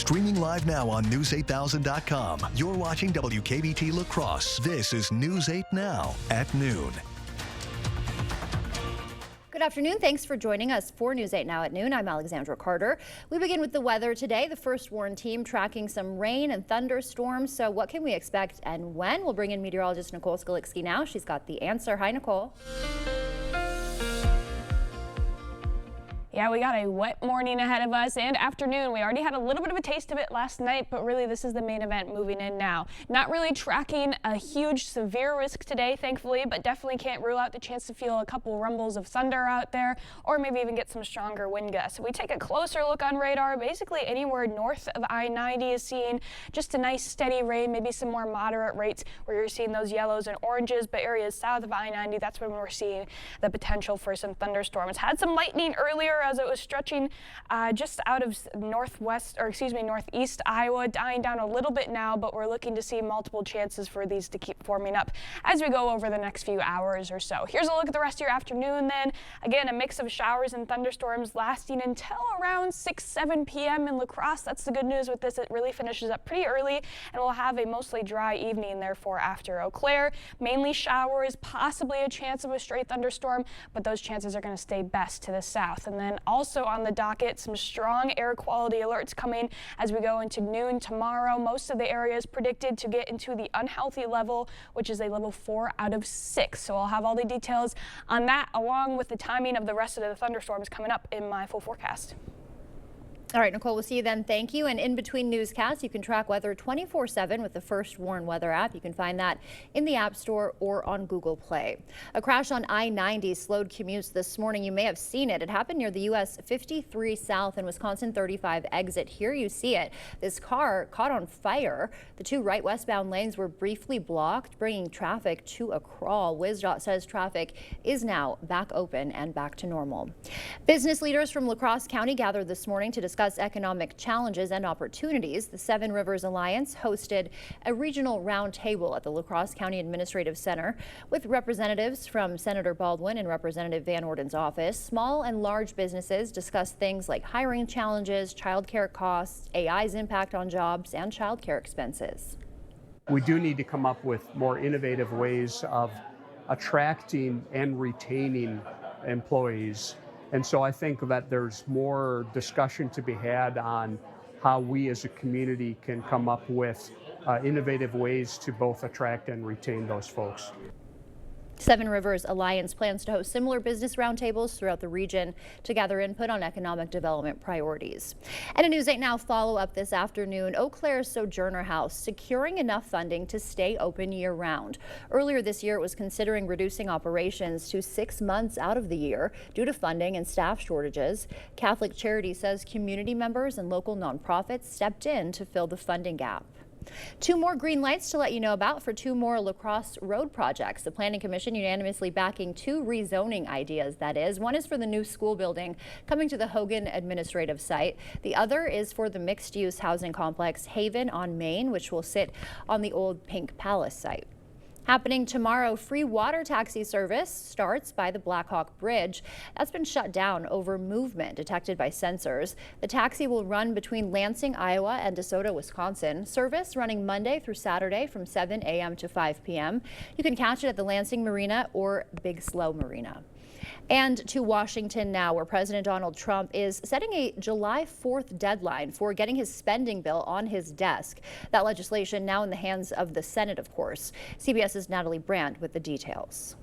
Streaming live now on News8000.com. You're watching WKBT La Crosse. This is News 8 Now at noon. Good afternoon. Thanks for joining us for News 8 Now at noon. I'm Alexandra Carter. We begin with the weather today. The First Warn team tracking some rain and thunderstorms. So what can we expect and when? We'll bring in meteorologist Nicole Skaliczki now. She's got the answer. Hi, Nicole. Yeah, we got a wet morning ahead of us and afternoon. We already had a little bit of a taste of it last night, but really this is the main event moving in now. Not really tracking a huge severe risk today, thankfully, but definitely can't rule out the chance to feel a couple rumbles of thunder out there or maybe even get some stronger wind gusts. If we take a closer look on radar, basically anywhere north of I-90 is seeing just a nice steady rain, maybe some more moderate rates where you're seeing those yellows and oranges, but areas south of I-90, that's when we're seeing the potential for some thunderstorms. Had some lightning earlier as it was stretching just out of northeast Iowa, dying down a little bit now, but we're looking to see multiple chances for these to keep forming up as we go over the next few hours or so. Here's a look at the rest of your afternoon then. Again, a mix of showers and thunderstorms lasting until around 6-7 p.m. in La Crosse. That's the good news with this. It really finishes up pretty early, and we'll have a mostly dry evening therefore after Eau Claire. Mainly showers, possibly a chance of a stray thunderstorm, but those chances are going to stay best to the south. And then also on the docket, some strong air quality alerts coming as we go into noon tomorrow. Most of the areas predicted to get into the unhealthy level, which is a level 4 out of 6. So I'll have all the details on that along with the timing of the rest of the thunderstorms coming up in my full forecast. All right, Nicole, we'll see you then. Thank you. And in between newscasts, you can track weather 24/7 with the First Warn weather app. You can find that in the App Store or on Google Play. A crash on I-90 slowed commutes this morning. You may have seen it. It happened near the US 53 South and Wisconsin 35 exit. Here you see it. This car caught on fire. The two right westbound lanes were briefly blocked, bringing traffic to a crawl. WisDOT says traffic is now back open and back to normal. Business leaders from La Crosse County gathered this morning to discuss economic challenges and opportunities. The Seven Rivers Alliance hosted a regional roundtable at the La Crosse County Administrative Center with representatives from Senator Baldwin and Representative Van Orden's office. Small and large businesses discussed things like hiring challenges, childcare costs, AI's impact on jobs, and childcare expenses. We do need to come up with more innovative ways of attracting and retaining employees. And so I think that there's more discussion to be had on how we as a community can come up with innovative ways to both attract and retain those folks. Seven Rivers Alliance plans to host similar business roundtables throughout the region to gather input on economic development priorities. And a News 8 Now follow-up this afternoon, Eau Claire's Sojourner House securing enough funding to stay open year-round. Earlier this year, it was considering reducing operations to 6 months out of the year due to funding and staff shortages. Catholic Charities says community members and local nonprofits stepped in to fill the funding gap. Two more green lights to let you know about for two more La Crosse road projects. The Planning Commission unanimously backing two rezoning ideas, that is. One is for the new school building coming to the Hogan administrative site. The other is for the mixed-use housing complex Haven on Main, which will sit on the old Pink Palace site. Happening tomorrow, free water taxi service starts by the Blackhawk Bridge. That's been shut down over movement detected by sensors. The taxi will run between Lansing, Iowa and DeSoto, Wisconsin. Service running Monday through Saturday from 7 a.m. to 5 p.m. You can catch it at the Lansing Marina or Big Slow Marina. And to Washington now, where President Donald Trump is setting a July 4th deadline for getting his spending bill on his desk. That legislation now in the hands of the Senate, of course. CBS's Natalie Brandt with the details.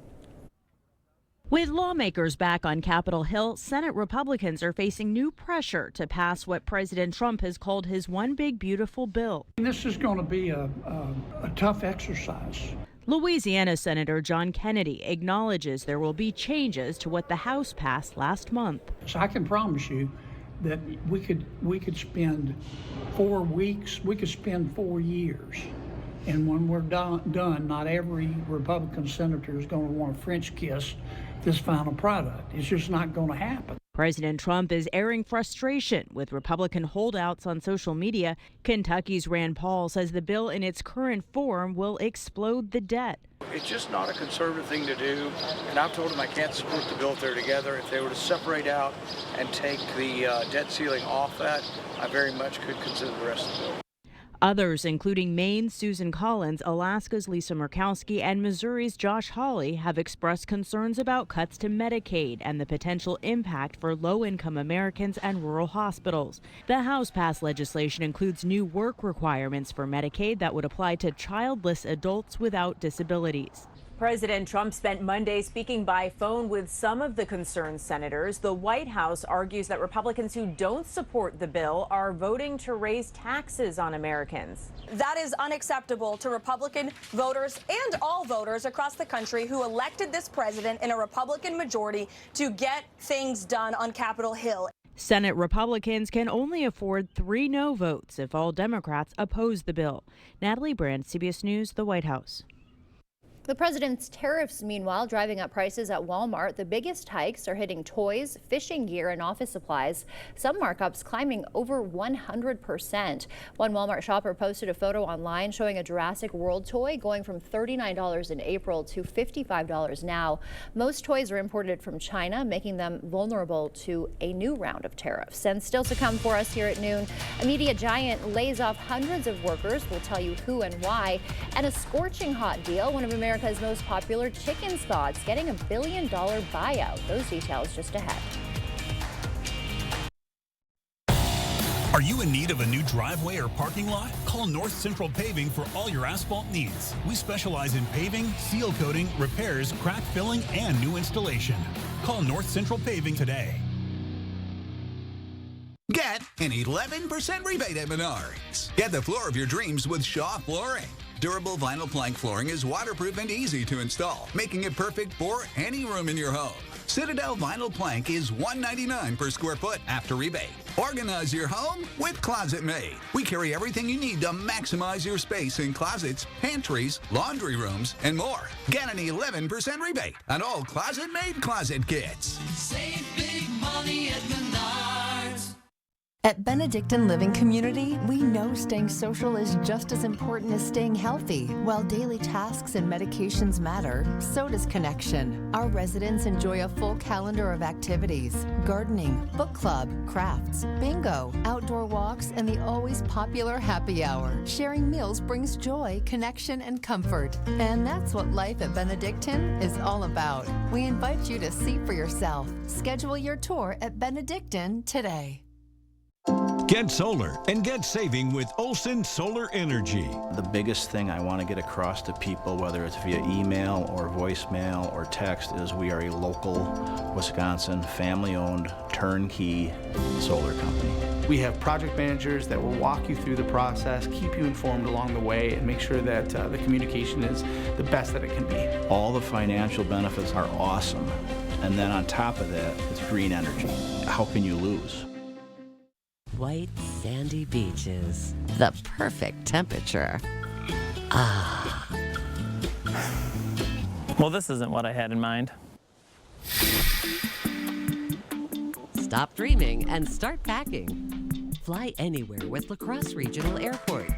With lawmakers back on Capitol Hill, Senate Republicans are facing new pressure to pass what President Trump has called his one big beautiful bill. This is going to be a tough exercise. Louisiana Senator John Kennedy acknowledges there will be changes to what the House passed last month. So I can promise you that we could spend 4 weeks, we could spend 4 years. And when we're done, not every Republican senator is going to want to French kiss this final product. It's just not going to happen. President Trump is airing frustration with Republican holdouts on social media. Kentucky's Rand Paul says the bill in its current form will explode the debt. It's just not a conservative thing to do, and I've told them I can't support the bill if they're together. If they were to separate out and take the debt ceiling off that, I very much could consider the rest of the bill. Others, including Maine's Susan Collins, Alaska's Lisa Murkowski, and Missouri's Josh Hawley, have expressed concerns about cuts to Medicaid and the potential impact for low-income Americans and rural hospitals. The House passed legislation includes new work requirements for Medicaid that would apply to childless adults without disabilities. President Trump spent Monday speaking by phone with some of the concerned senators. The White House argues that Republicans who don't support the bill are voting to raise taxes on Americans. That is unacceptable to Republican voters and all voters across the country who elected this president in a Republican majority to get things done on Capitol Hill. Senate Republicans can only afford 3 no votes if all Democrats oppose the bill. Natalie Brand, CBS News, the White House. The president's tariffs, meanwhile, driving up prices at Walmart. The biggest hikes are hitting toys, fishing gear, and office supplies. Some markups climbing over 100%. One Walmart shopper posted a photo online showing a Jurassic World toy going from $39 in April to $55 now. Most toys are imported from China, making them vulnerable to a new round of tariffs. And still to come for us here at noon, a media giant lays off hundreds of workers. We'll tell you who and why. And a scorching hot deal. One of America's most popular chicken spots getting $1 billion buyout. Those details just ahead. Are you in need of a new driveway or parking lot? Call North Central Paving for all your asphalt needs. We specialize in paving, seal coating, repairs, crack filling, and new installation. Call North Central Paving today. Get an 11% rebate at Menards. Get the floor of your dreams with Shaw Flooring. Durable vinyl plank flooring is waterproof and easy to install, making it perfect for any room in your home. Citadel vinyl plank is $199 per square foot after rebate. Organize your home with Closet Made. We carry everything you need to maximize your space in closets, pantries, laundry rooms, and more. Get an 11% rebate on all Closet Made closet kits. Save big money at Menards. At Benedictine Living Community, we know staying social is just as important as staying healthy. While daily tasks and medications matter, so does connection. Our residents enjoy a full calendar of activities: gardening, book club, crafts, bingo, outdoor walks, and the always popular happy hour. Sharing meals brings joy, connection, and comfort. And that's what life at Benedictine is all about. We invite you to see for yourself. Schedule your tour at Benedictine today. Get solar and get saving with Olson Solar Energy. The biggest thing I want to get across to people, whether it's via email or voicemail or text, is we are a local Wisconsin family-owned turnkey solar company. We have project managers that will walk you through the process, keep you informed along the way, and make sure that the communication is the best that it can be. All the financial benefits are awesome. And then on top of that, it's green energy. How can you lose? White sandy beaches, the perfect temperature. Ah. Well, this isn't what I had in mind. Stop dreaming and start packing. Fly anywhere with La Crosse Regional Airport.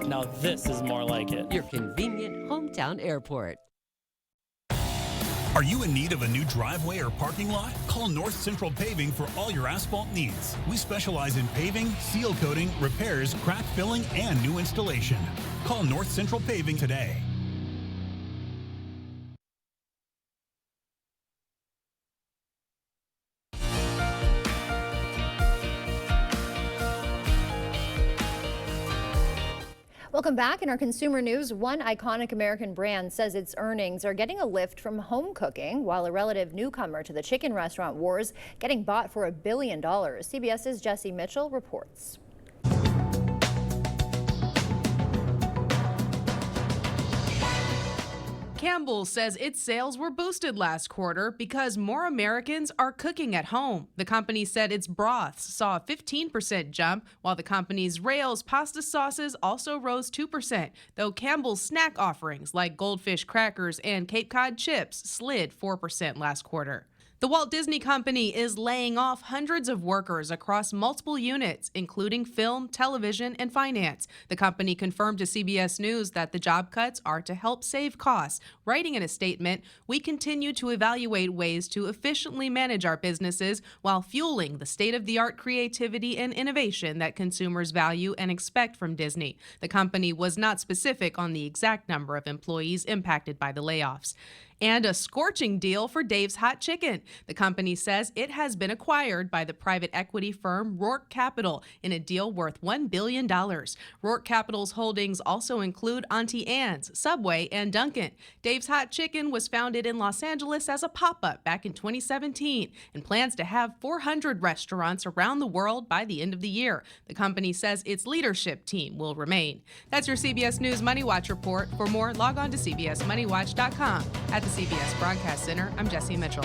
Now this is more like it. Your convenient hometown airport. Are you in need of a new driveway or parking lot? Call North Central Paving for all your asphalt needs. We specialize in paving, seal coating, repairs, crack filling, and new installation. Call North Central Paving today. Welcome back. In our consumer news, one iconic American brand says its earnings are getting a lift from home cooking, while a relative newcomer to the chicken restaurant wars getting bought for $1 billion. CBS's Jesse Mitchell reports. Campbell's says its sales were boosted last quarter because more Americans are cooking at home. The company said its broths saw a 15% jump, while the company's Rails pasta sauces also rose 2%, though Campbell's snack offerings like Goldfish crackers and Cape Cod chips slid 4% last quarter. The Walt Disney Company is laying off hundreds of workers across multiple units, including film, television, and finance. The company confirmed to CBS News that the job cuts are to help save costs, writing in a statement, "We continue to evaluate ways to efficiently manage our businesses while fueling the state-of-the-art creativity and innovation that consumers value and expect from Disney." The company was not specific on the exact number of employees impacted by the layoffs. And a scorching deal for Dave's Hot Chicken. The company says it has been acquired by the private equity firm Roark Capital in a deal worth $1 billion. Roark Capital's holdings also include Auntie Anne's, Subway, and Dunkin'. Dave's Hot Chicken was founded in Los Angeles as a pop-up back in 2017 and plans to have 400 restaurants around the world by the end of the year. The company says its leadership team will remain. That's your CBS News Money Watch report. For more, log on to cbsmoneywatch.com. At the CBS Broadcast Center, I'm Jesse Mitchell.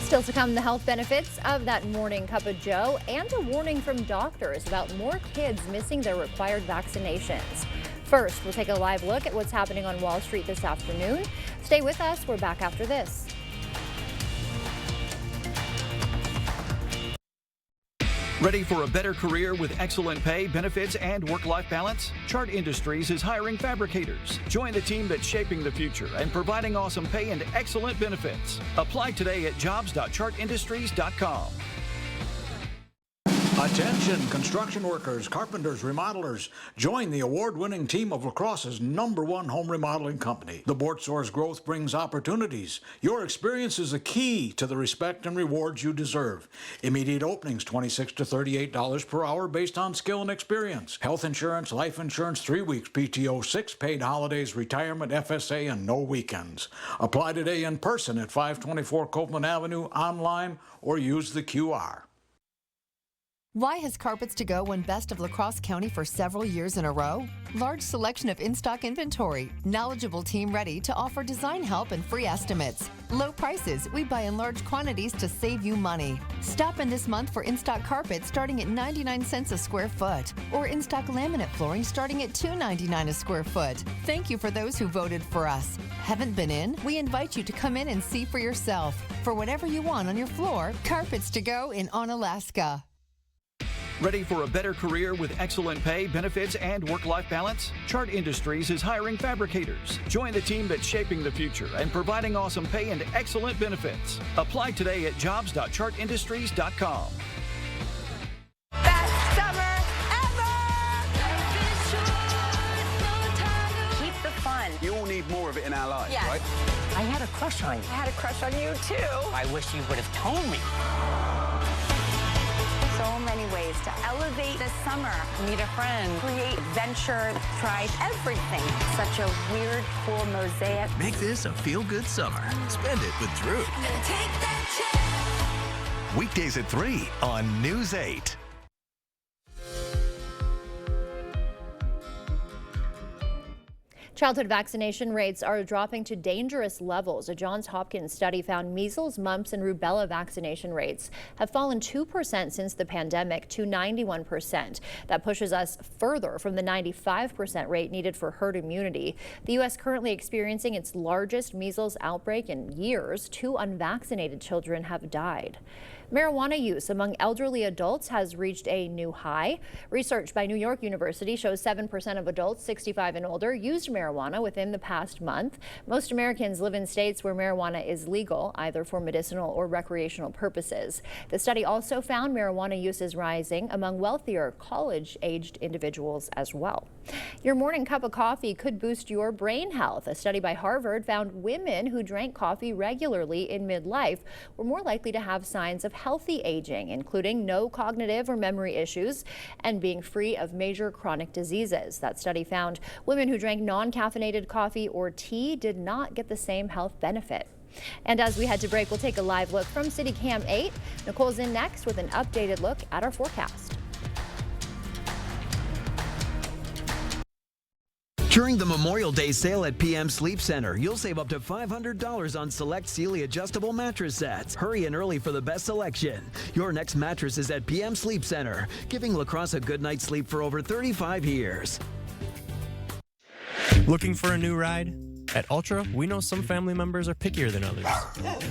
Still to come, the health benefits of that morning cup of joe and a warning from doctors about more kids missing their required vaccinations. First, we'll take a live look at what's happening on Wall Street this afternoon. Stay with us. We're back after this. Ready for a better career with excellent pay, benefits, and work-life balance? Chart Industries is hiring fabricators. Join the team that's shaping the future and providing awesome pay and excellent benefits. Apply today at jobs.chartindustries.com. Attention construction workers, carpenters, remodelers. Join the award-winning team of La Crosse's #1 home remodeling company. The Bortsour's growth brings opportunities. Your experience is the key to the respect and rewards you deserve. Immediate openings, $26 to $38 per hour based on skill and experience. Health insurance, life insurance, 3 weeks PTO, 6 paid holidays, retirement, FSA, and no weekends. Apply today in person at 524 Copeland Avenue, online, or use the QR. Why has Carpets to Go won Best of La Crosse County for several years in a row? Large selection of in-stock inventory, knowledgeable team ready to offer design help and free estimates. Low prices, we buy in large quantities to save you money. Stop in this month for in-stock carpet starting at 99 cents a square foot, or in-stock laminate flooring starting at $2.99 a square foot. Thank you for those who voted for us. Haven't been in? We invite you to come in and see for yourself. For whatever you want on your floor, Carpets to Go in Onalaska. Ready for a better career with excellent pay, benefits, and work-life balance? Chart Industries is hiring fabricators. Join the team that's shaping the future and providing awesome pay and excellent benefits. Apply today at jobs.chartindustries.com. Best summer ever! Keep the fun. You all need more of it in our lives, Yes. right? I had a crush on you. I had a crush on you, too. I wish you would have told me. So many ways to elevate the summer. Meet a friend. Create adventure. Try everything. Such a weird, cool mosaic. Make this a feel-good summer. Spend it with Drew. Weekdays at 3 on News 8. Childhood vaccination rates are dropping to dangerous levels. A Johns Hopkins study found measles, mumps, and rubella vaccination rates have fallen 2% since the pandemic to 91%. That pushes us further from the 95% rate needed for herd immunity. The U.S. currently experiencing its largest measles outbreak in years. 2 unvaccinated children have died. Marijuana use among elderly adults has reached a new high. Research by New York University shows 7% of adults 65 and older used marijuana within the past month. Most Americans live in states where marijuana is legal, either for medicinal or recreational purposes. The study also found marijuana use is rising among wealthier college-aged individuals as well. Your morning cup of coffee could boost your brain health. A study by Harvard found women who drank coffee regularly in midlife were more likely to have signs of healthy aging, including no cognitive or memory issues and being free of major chronic diseases. That study found women who drank non-caffeinated coffee or tea did not get the same health benefit. And as we head to break, we'll take a live look from City Cam 8. Nicole's in next with an updated look at our forecast. During the Memorial Day sale at PM Sleep Center, you'll save up to $500 on select Sealy adjustable mattress sets. Hurry in early for the best selection. Your next mattress is at PM Sleep Center, giving La Crosse a good night's sleep for over 35 years. Looking for a new ride? At Ultra, we know some family members are pickier than others.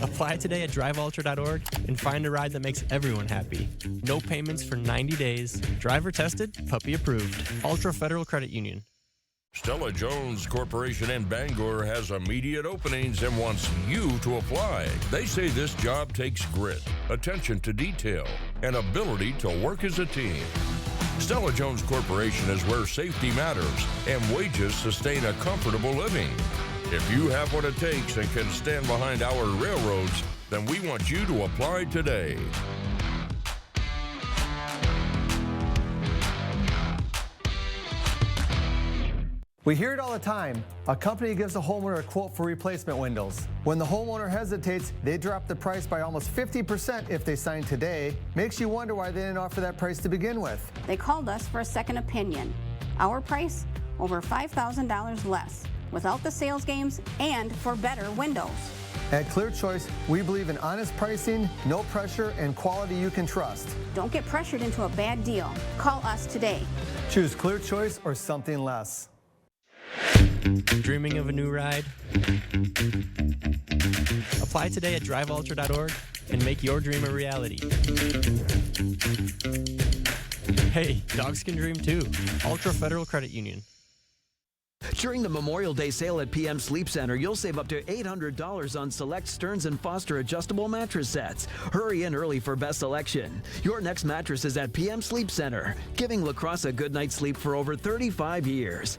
Apply today at driveultra.org and find a ride that makes everyone happy. No payments for 90 days. Driver tested, puppy approved. Ultra Federal Credit Union. Stella Jones Corporation in Bangor has immediate openings and wants you to apply. They say this job takes grit, attention to detail, and ability to work as a team. Stella Jones Corporation is where safety matters and wages sustain a comfortable living. If you have what it takes and can stand behind our railroads, then we want you to apply today. We hear it all the time. A company gives a homeowner a quote for replacement windows. When the homeowner hesitates, they drop the price by almost 50% if they sign today. Makes you wonder why they didn't offer that price to begin with. They called us for a second opinion. Our price, over $5,000 less, without the sales games and for better windows. At Clear Choice, we believe in honest pricing, no pressure, and quality you can trust. Don't get pressured into a bad deal. Call us today. Choose Clear Choice or something less. Dreaming of a new ride? Apply today at driveultra.org and make your dream a reality. Hey, dogs can dream too. Ultra Federal Credit Union. During the Memorial Day sale at PM Sleep Center, you'll save up to $800 on select Stearns & Foster adjustable mattress sets. Hurry in early for best selection. Your next mattress is at PM Sleep Center, giving La Crosse a good night's sleep for over 35 years.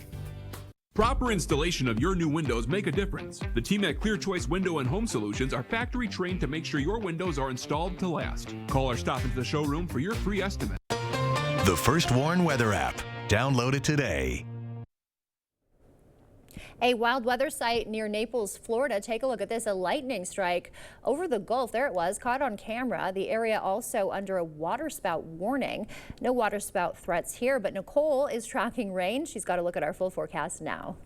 Proper installation of your new windows make a difference. The team at Clear Choice Window and Home Solutions are factory trained to make sure your windows are installed to last. Call or stop into the showroom for your free estimate. The First Warn Weather app. Download it today. A wild weather site near Naples, Florida. Take a look at this. A lightning strike over the Gulf. There it was, caught on camera. The area also under a waterspout warning. No waterspout threats here, but Nicole is tracking rain. She's got a look at our full forecast now.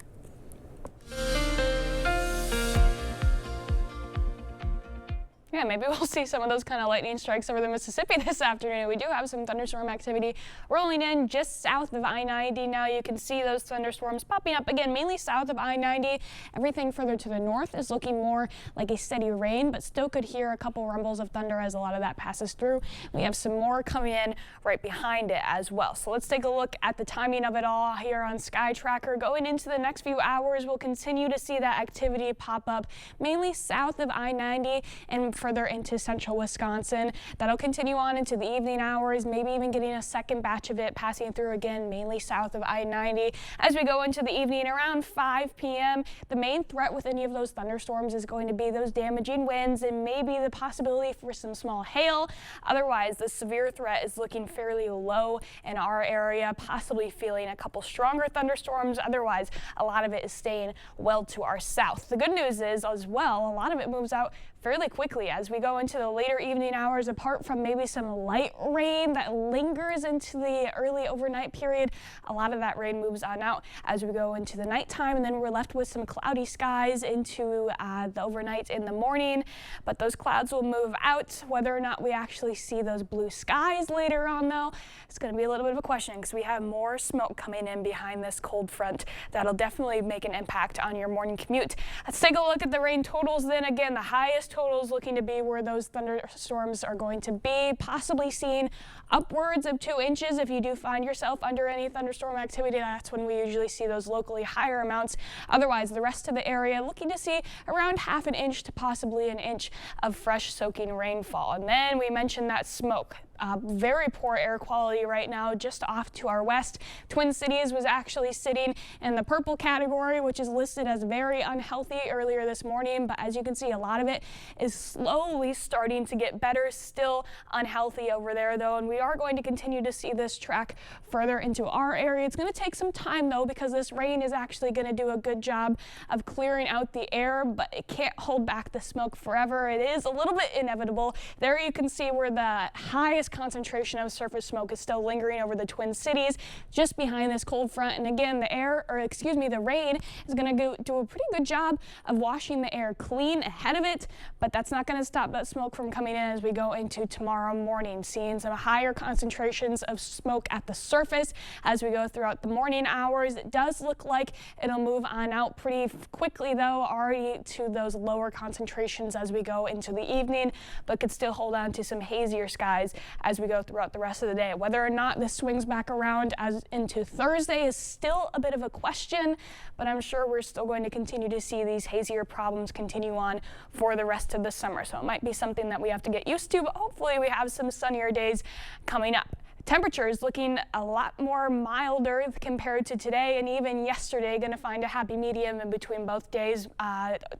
Yeah, maybe we'll see some of those kind of lightning strikes over the Mississippi this afternoon. We do have some thunderstorm activity rolling in just south of I-90. Now you can see those thunderstorms popping up again, mainly south of I-90. Everything further to the north is looking more like a steady rain, but still could hear a couple rumbles of thunder as a lot of that passes through. We have some more coming in right behind it as well. So let's take a look at the timing of it all here on Sky Tracker. Going into the next few hours, we'll continue to see that activity pop up mainly south of I-90 and further into central Wisconsin. That'll continue on into the evening hours, maybe even getting a second batch of it passing through again, mainly south of I-90. As we go into the evening around 5 p.m., the main threat with any of those thunderstorms is going to be those damaging winds and maybe the possibility for some small hail. Otherwise, the severe threat is looking fairly low in our area, possibly feeling a couple stronger thunderstorms. Otherwise, a lot of it is staying well to our south. The good news is as well, a lot of it moves out fairly quickly as we go into the later evening hours. Apart from maybe some light rain that lingers into the early overnight period, a lot of that rain moves on out as we go into the nighttime, and then we're left with some cloudy skies into the overnight in the morning. But those clouds will move out. Whether or not we actually see those blue skies later on, though, it's going to be a little bit of a question because we have more smoke coming in behind this cold front. That'll definitely make an impact on your morning commute. Let's take a look at the rain totals then. Again, the highest totals looking to be where those thunderstorms are going to be, possibly seeing upwards of 2 inches. If you do find yourself under any thunderstorm activity, that's when we usually see those locally higher amounts. Otherwise, the rest of the area looking to see around ½ an inch to possibly an inch of fresh soaking rainfall. And then we mentioned that smoke. Very poor air quality right now just off to our west. Twin Cities was actually sitting in the purple category, which is listed as very unhealthy earlier this morning, but as you can see, a lot of it is slowly starting to get better. Still unhealthy over there though, and we are going to continue to see this track further into our area. It's going to take some time though, because this rain is actually going to do a good job of clearing out the air, but it can't hold back the smoke forever. It is a little bit inevitable. There you can see where the highest highest concentration of surface smoke is still lingering over the Twin Cities, just behind this cold front. And again, the rain is going to do a pretty good job of washing the air clean ahead of it, but that's not going to stop that smoke from coming in as we go into tomorrow morning. Seeing some higher concentrations of smoke at the surface as we go throughout the morning hours. It does look like it'll move on out pretty quickly, though, already to those lower concentrations as we go into the evening, but could still hold on to some hazier skies as we go throughout the rest of the day. Whether or not this swings back around as into Thursday is still a bit of a question, but I'm sure we're still going to continue to see these hazier problems continue on for the rest of the summer. So it might be something that we have to get used to, but hopefully we have some sunnier days coming up. Temperatures looking a lot more milder compared to today and even yesterday. Going to find a happy medium in between both days.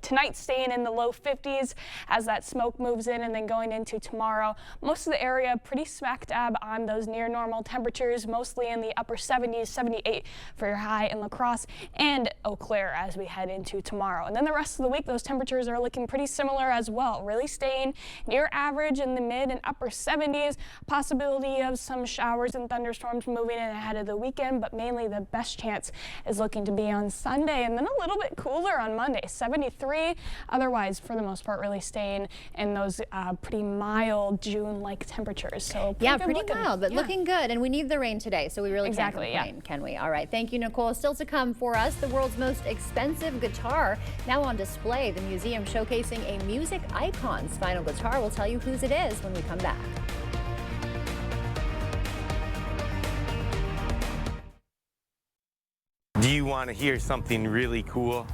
Tonight staying in the low 50s as that smoke moves in, and then going into tomorrow, most of the area pretty smack dab on those near normal temperatures, mostly in the upper 70s, 78 for your high in La Crosse and Eau Claire as we head into tomorrow. And then the rest of the week, those temperatures are looking pretty similar as well, really staying near average in the mid and upper 70s. Possibility of some showers and thunderstorms moving in ahead of the weekend, but mainly the best chance is looking to be on Sunday, and then a little bit cooler on Monday, 73. Otherwise, for the most part, really staying in those pretty mild June-like temperatures. So pretty mild, but looking good. And we need the rain today, so we really can't complain, can we? All right, thank you, Nicole. Still to come for us, the world's most expensive guitar now on display. The museum showcasing a music icon's final guitar. We'll tell you whose it is when we come back. Do you want to hear something really cool?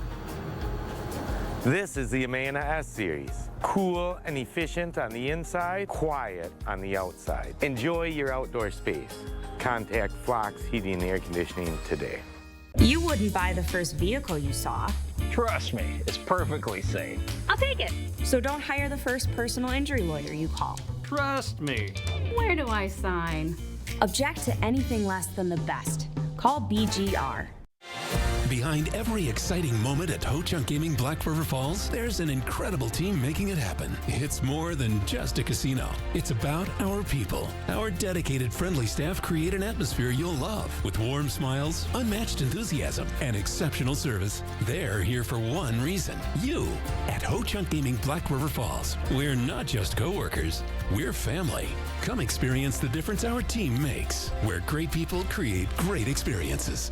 This is the Amana S Series. Cool and efficient on the inside, quiet on the outside. Enjoy your outdoor space. Contact Flox Heating and Air Conditioning today. You wouldn't buy the first vehicle you saw. Trust me, it's perfectly safe. I'll take it. So don't hire the first personal injury lawyer you call. Trust me. Where do I sign? Object to anything less than the best. Call BGR. Behind every exciting moment at Ho Chunk Gaming Black River Falls, there's an incredible team making it happen. It's more than just a casino. It's about our people. Our dedicated, friendly staff create an atmosphere you'll love with warm smiles, unmatched enthusiasm, and exceptional service. They're here for one reason: you. At Ho Chunk Gaming Black River Falls, we're not just coworkers, we're family. Come experience the difference our team makes, where great people create great experiences.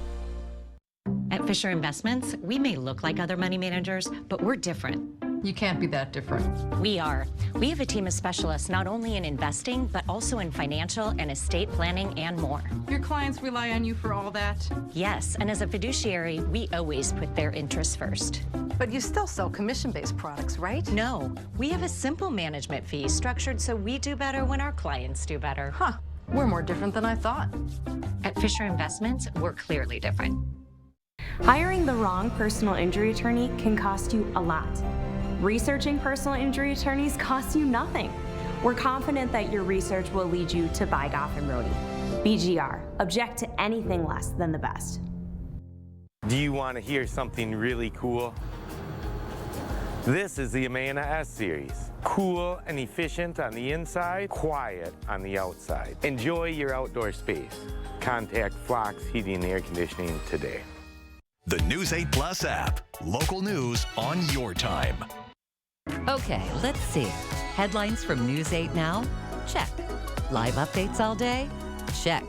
At Fisher Investments, we may look like other money managers, but we're different. You can't be that different. We are. We have a team of specialists not only in investing, but also in financial and estate planning and more. Your clients rely on you for all that? Yes, and as a fiduciary, we always put their interests first. But you still sell commission-based products, right? No, we have a simple management fee structured so we do better when our clients do better. Huh, we're more different than I thought. At Fisher Investments, we're clearly different. Hiring the wrong personal injury attorney can cost you a lot. Researching personal injury attorneys costs you nothing. We're confident that your research will lead you to buy Goff and Rohde. BGR, object to anything less than the best. Do you want to hear something really cool? This is the Amana S Series. Cool and efficient on the inside, quiet on the outside. Enjoy your outdoor space. Contact Flox Heating and Air Conditioning today. The News 8 Plus app. Local news on your time. Okay, let's see. Headlines from News 8 Now? Check. Live updates all day? Check.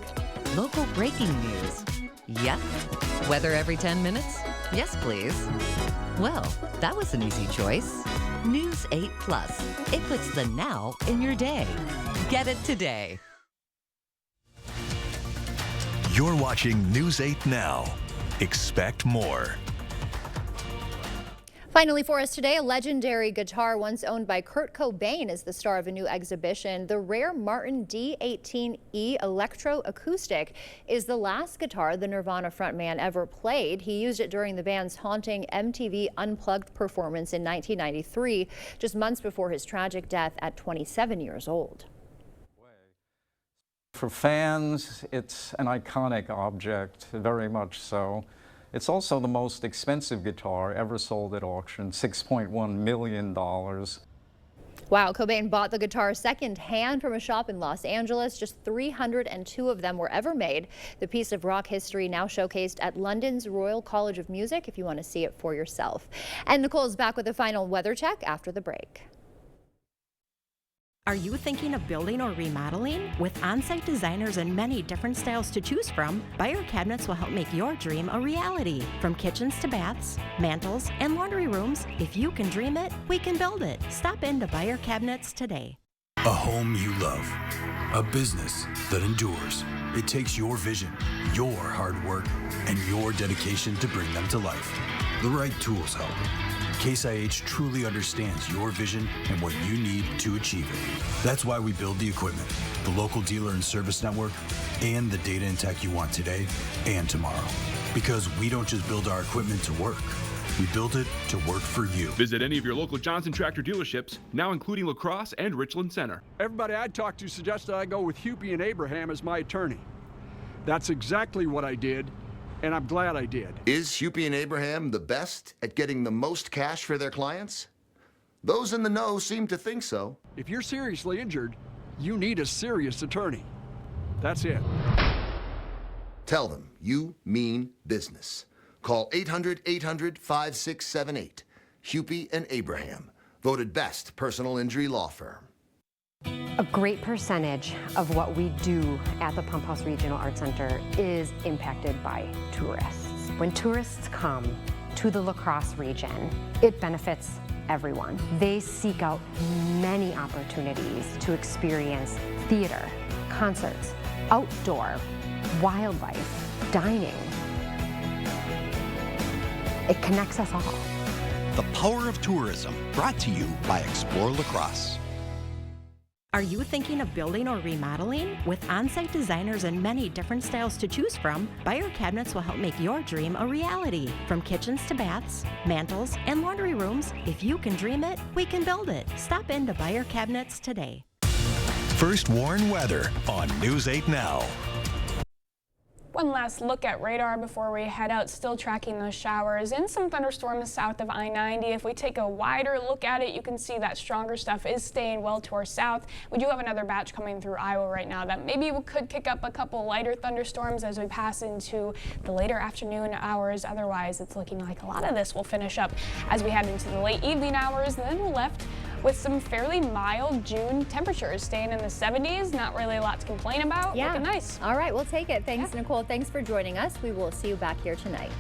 Local breaking news? Yep. Weather every 10 minutes? Yes, please. Well, that was an easy choice. News 8 Plus. It puts the now in your day. Get it today. You're watching News 8 Now. Expect more. Finally for us today, a legendary guitar once owned by Kurt Cobain is the star of a new exhibition. The rare Martin D18E Electroacoustic is the last guitar the Nirvana frontman ever played. He used it during the band's haunting MTV Unplugged performance in 1993, just months before his tragic death at 27 years old. For fans, it's an iconic object, very much so. It's also the most expensive guitar ever sold at auction, $6.1 million. Wow, Cobain bought the guitar second-hand from a shop in Los Angeles. Just 302 of them were ever made. The piece of rock history now showcased at London's Royal College of Music if you want to see it for yourself. And Nicole's back with a final weather check after the break. Are you thinking of building or remodeling? With on-site designers and many different styles to choose from, Beyer Cabinets will help make your dream a reality. From kitchens to baths, mantles, and laundry rooms, if you can dream it, we can build it. Stop into Beyer Cabinets today. A home you love. A business that endures. It takes your vision, your hard work, and your dedication to bring them to life. The right tools help. Case IH truly understands your vision and what you need to achieve it. That's why we build the equipment, the local dealer and service network, and the data and tech you want today and tomorrow. Because we don't just build our equipment to work. We build it to work for you. Visit any of your local Johnson Tractor dealerships, now including La Crosse and Richland Center. Everybody I talked to suggested I go with Hupy and Abraham as my attorney. That's exactly what I did, and I'm glad I did. Is Hupy and Abraham the best at getting the most cash for their clients? Those in the know seem to think so. If you're seriously injured, you need a serious attorney. That's it. Tell them you mean business. Call 800-800-5678. Hupy and Abraham, voted best personal injury law firm. A great percentage of what we do at the Pump House Regional Art Center is impacted by tourists. When tourists come to the La Crosse region, it benefits everyone. They seek out many opportunities to experience theater, concerts, outdoor, wildlife, dining. It connects us all. The Power of Tourism, brought to you by Explore La Crosse. Are you thinking of building or remodeling? With on-site designers and many different styles to choose from, Beyer Cabinets will help make your dream a reality. From kitchens to baths, mantles, and laundry rooms, if you can dream it, we can build it. Stop into Beyer Cabinets today. First Warn Weather on News 8 Now. One last look at radar before we head out, still tracking those showers and some thunderstorms south of I-90. If we take a wider look at it, you can see that stronger stuff is staying well to our south. We do have another batch coming through Iowa right now that maybe we could kick up a couple lighter thunderstorms as we pass into the later afternoon hours. Otherwise, it's looking like a lot of this will finish up as we head into the late evening hours. And then we're left with some fairly mild June temperatures staying in the 70s. Not really a lot to complain about. Yeah. Looking nice. All right, we'll take it. Thanks, Nicole. Thanks for joining us. We will see you back here tonight.